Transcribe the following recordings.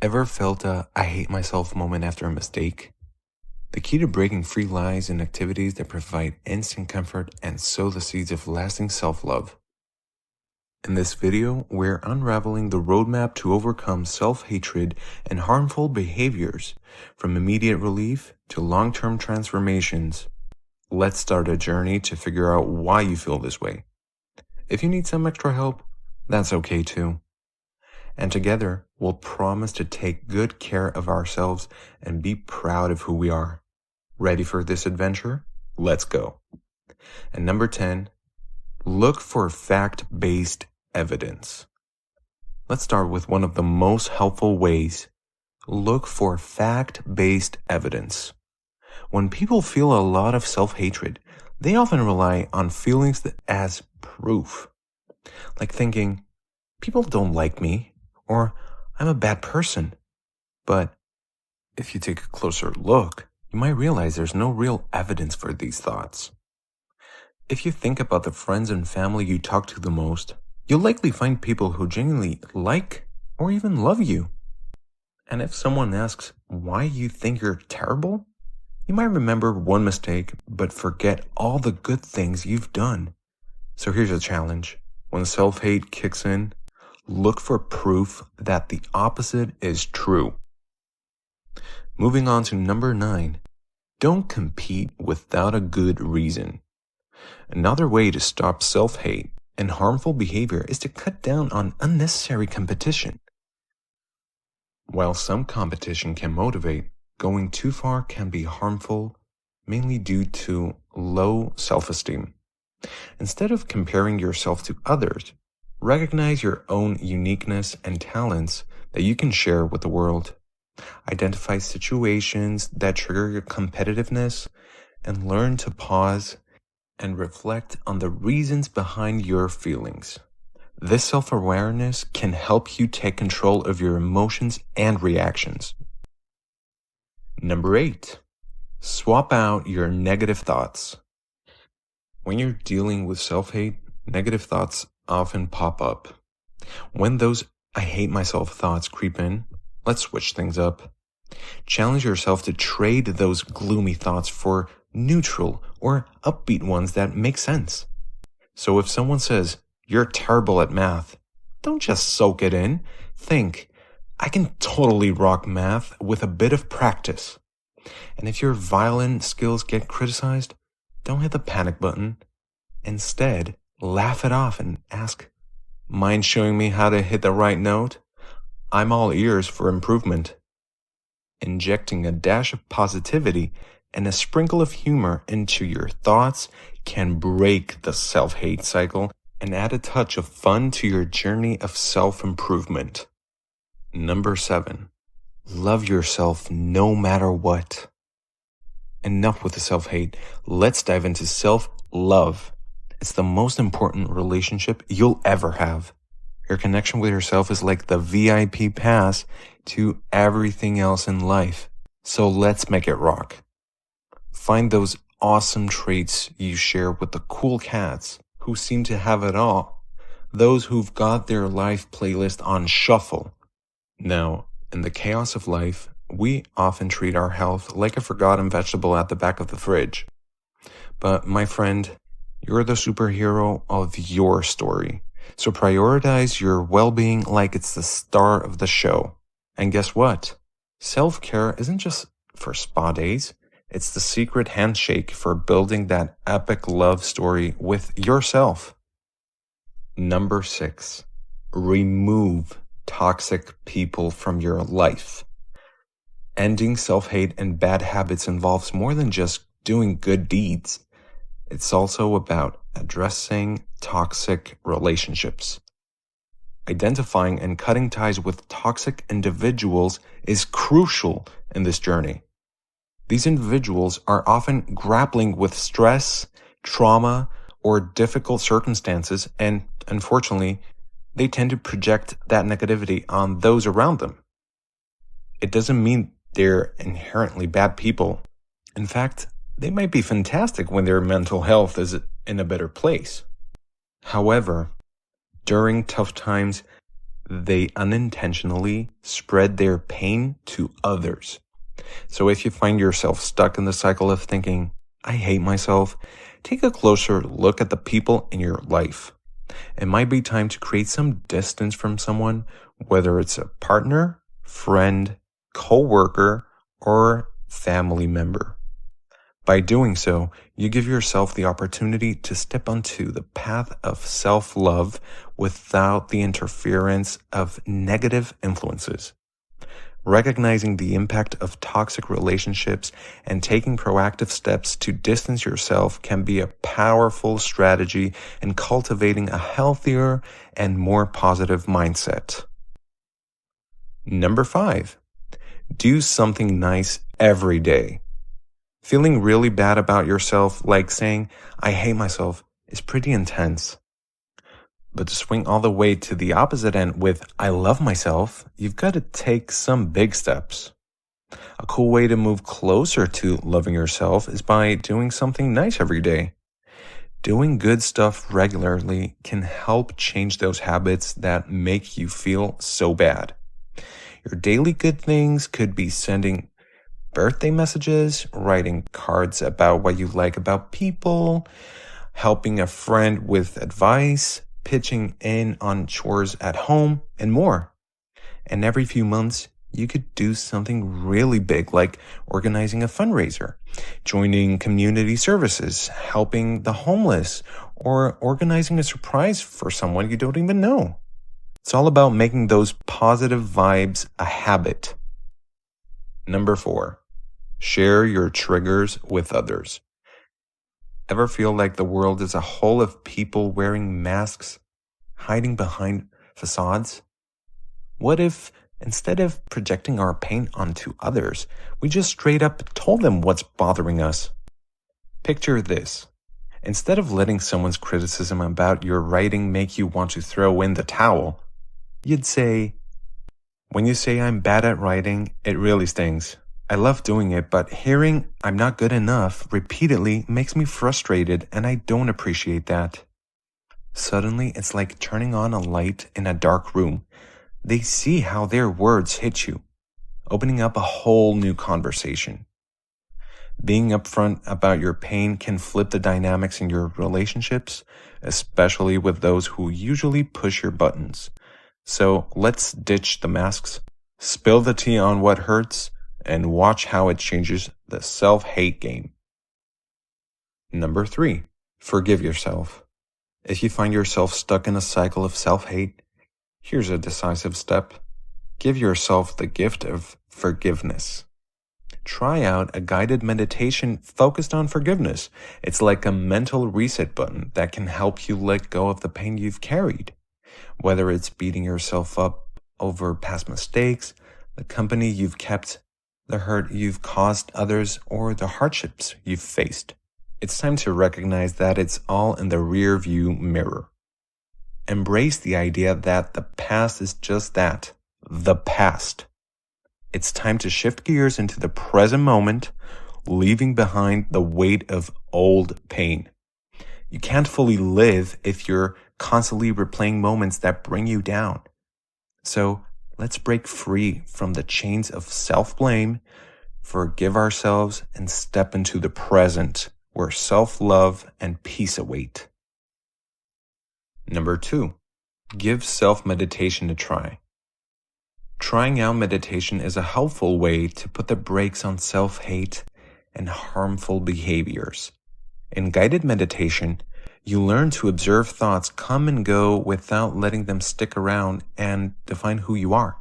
Ever felt a I hate myself moment after a mistake? The key to breaking free lies in activities that provide instant comfort and sow the seeds of lasting self-love. In this video, we're unraveling the roadmap to overcome self-hatred and harmful behaviors, from immediate relief to long-term transformations. Let's start a journey to figure out why you feel this way. If you need some extra help, that's okay too. And together, we'll promise to take good care of ourselves and be proud of who we are. Ready for this adventure? Let's go. And number 10, look for fact-based evidence. Let's start with one of the most helpful ways. Look for fact-based evidence. When people feel a lot of self-hatred, they often rely on feelings as proof. Like thinking, people don't like me, or I'm a bad person. But if you take a closer look, you might realize there's no real evidence for these thoughts. If you think about the friends and family you talk to the most, you'll likely find people who genuinely like or even love you. And if someone asks why you think you're terrible, you might remember one mistake but forget all the good things you've done. So here's a challenge. When self-hate kicks in, look for proof that the opposite is true. Moving on to number 9, don't compete without a good reason. Another way to stop self-hate and harmful behavior is to cut down on unnecessary competition. While some competition can motivate, going too far can be harmful, mainly due to low self-esteem. Instead of comparing yourself to others, recognize your own uniqueness and talents that you can share with the world. Identify situations that trigger your competitiveness and learn to pause and reflect on the reasons behind your feelings. This self-awareness can help you take control of your emotions and reactions. Number 8, swap out your negative thoughts. When you're dealing with self-hate, negative thoughts often pop up. When those I hate myself thoughts creep in, let's switch things up. Challenge yourself to trade those gloomy thoughts for neutral or upbeat ones that make sense. So if someone says, you're terrible at math, don't just soak it in. Think, I can totally rock math with a bit of practice. And if your violin skills get criticized, don't hit the panic button. Instead, laugh it off and ask, mind showing me how to hit the right note? I'm all ears for improvement. Injecting a dash of positivity and a sprinkle of humor into your thoughts can break the self-hate cycle and add a touch of fun to your journey of self-improvement. Number 7, love yourself no matter what. Enough with the self-hate. Let's dive into self-love. It's the most important relationship you'll ever have. Your connection with yourself is like the VIP pass to everything else in life. So let's make it rock. Find those awesome traits you share with the cool cats who seem to have it all. Those who've got their life playlist on shuffle. Now, in the chaos of life, we often treat our health like a forgotten vegetable at the back of the fridge. But my friend, you're the superhero of your story. So prioritize your well-being like it's the star of the show. And guess what? Self-care isn't just for spa days. It's the secret handshake for building that epic love story with yourself. Number 6, remove toxic people from your life. Ending self-hate and bad habits involves more than just doing good deeds. It's also about addressing toxic relationships. Identifying and cutting ties with toxic individuals is crucial in this journey. These individuals are often grappling with stress, trauma, or difficult circumstances, and unfortunately, they tend to project that negativity on those around them. It doesn't mean they're inherently bad people. In fact, they might be fantastic when their mental health is in a better place. However, during tough times, they unintentionally spread their pain to others. So if you find yourself stuck in the cycle of thinking, I hate myself, take a closer look at the people in your life. It might be time to create some distance from someone, whether it's a partner, friend, coworker, or family member. By doing so, you give yourself the opportunity to step onto the path of self-love without the interference of negative influences. Recognizing the impact of toxic relationships and taking proactive steps to distance yourself can be a powerful strategy in cultivating a healthier and more positive mindset. Number 5, do something nice every day. Feeling really bad about yourself, like saying, I hate myself, is pretty intense. But to swing all the way to the opposite end with, I love myself, you've got to take some big steps. A cool way to move closer to loving yourself is by doing something nice every day. Doing good stuff regularly can help change those habits that make you feel so bad. Your daily good things could be sending birthday messages, writing cards about what you like about people, helping a friend with advice, pitching in on chores at home, and more. And every few months, you could do something really big like organizing a fundraiser, joining community services, helping the homeless, or organizing a surprise for someone you don't even know. It's all about making those positive vibes a habit. Number 4. Share your triggers with others. Ever feel like the world is a hole of people wearing masks, hiding behind facades? What if, instead of projecting our pain onto others, we just straight up told them what's bothering us? Picture this. Instead of letting someone's criticism about your writing make you want to throw in the towel, you'd say, when you say I'm bad at writing, it really stings. I love doing it, but hearing I'm not good enough repeatedly makes me frustrated, and I don't appreciate that. Suddenly, it's like turning on a light in a dark room. They see how their words hit you, opening up a whole new conversation. Being upfront about your pain can flip the dynamics in your relationships, especially with those who usually push your buttons. So let's ditch the masks, spill the tea on what hurts, and watch how it changes the self-hate game. Number 3, forgive yourself. If you find yourself stuck in a cycle of self-hate, here's a decisive step. Give yourself the gift of forgiveness. Try out a guided meditation focused on forgiveness. It's like a mental reset button that can help you let go of the pain you've carried. Whether it's beating yourself up over past mistakes, the company you've kept, the hurt you've caused others, or the hardships you've faced. It's time to recognize that it's all in the rear view mirror. Embrace the idea that the past is just that, the past. It's time to shift gears into the present moment, leaving behind the weight of old pain. You can't fully live if you're constantly replaying moments that bring you down. So let's break free from the chains of self-blame, forgive ourselves, and step into the present where self-love and peace await. Number 2, give self-meditation a try. Trying out meditation is a helpful way to put the brakes on self-hate and harmful behaviors. In guided meditation, you learn to observe thoughts come and go without letting them stick around and define who you are.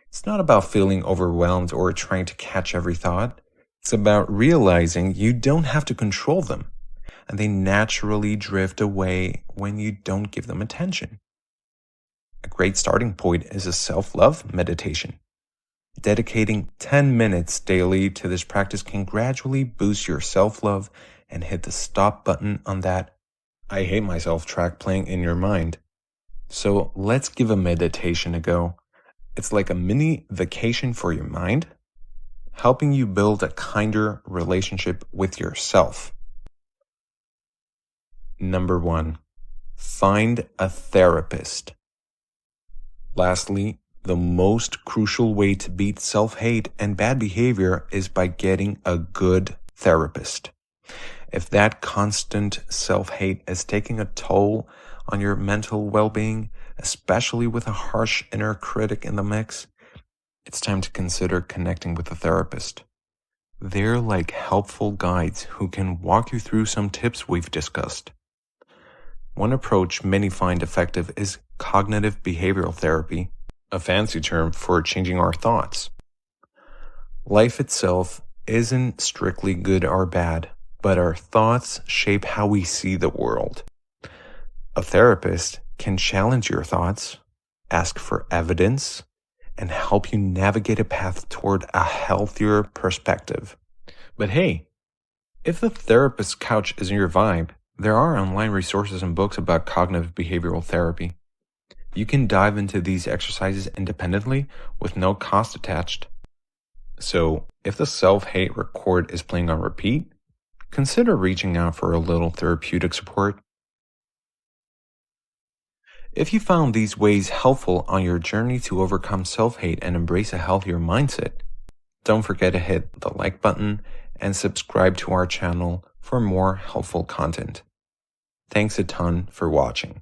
It's not about feeling overwhelmed or trying to catch every thought. It's about realizing you don't have to control them, and they naturally drift away when you don't give them attention. A great starting point is a self-love meditation. Dedicating 10 minutes daily to this practice can gradually boost your self-love and hit the stop button on that I hate myself track playing in your mind. So let's give a meditation a go. It's like a mini vacation for your mind, helping you build a kinder relationship with yourself. Number 1, find a therapist. Lastly, the most crucial way to beat self-hate and bad behavior is by getting a good therapist. If that constant self-hate is taking a toll on your mental well-being, especially with a harsh inner critic in the mix, it's time to consider connecting with a therapist. They're like helpful guides who can walk you through some tips we've discussed. One approach many find effective is cognitive behavioral therapy, a fancy term for changing our thoughts. Life itself isn't strictly good or bad, but our thoughts shape how we see the world. A therapist can challenge your thoughts, ask for evidence, and help you navigate a path toward a healthier perspective. But hey, if the therapist's couch isn't your vibe, there are online resources and books about cognitive behavioral therapy. You can dive into these exercises independently with no cost attached. So, if the self-hate record is playing on repeat, consider reaching out for a little therapeutic support. If you found these ways helpful on your journey to overcome self-hate and embrace a healthier mindset, don't forget to hit the like button and subscribe to our channel for more helpful content. Thanks a ton for watching.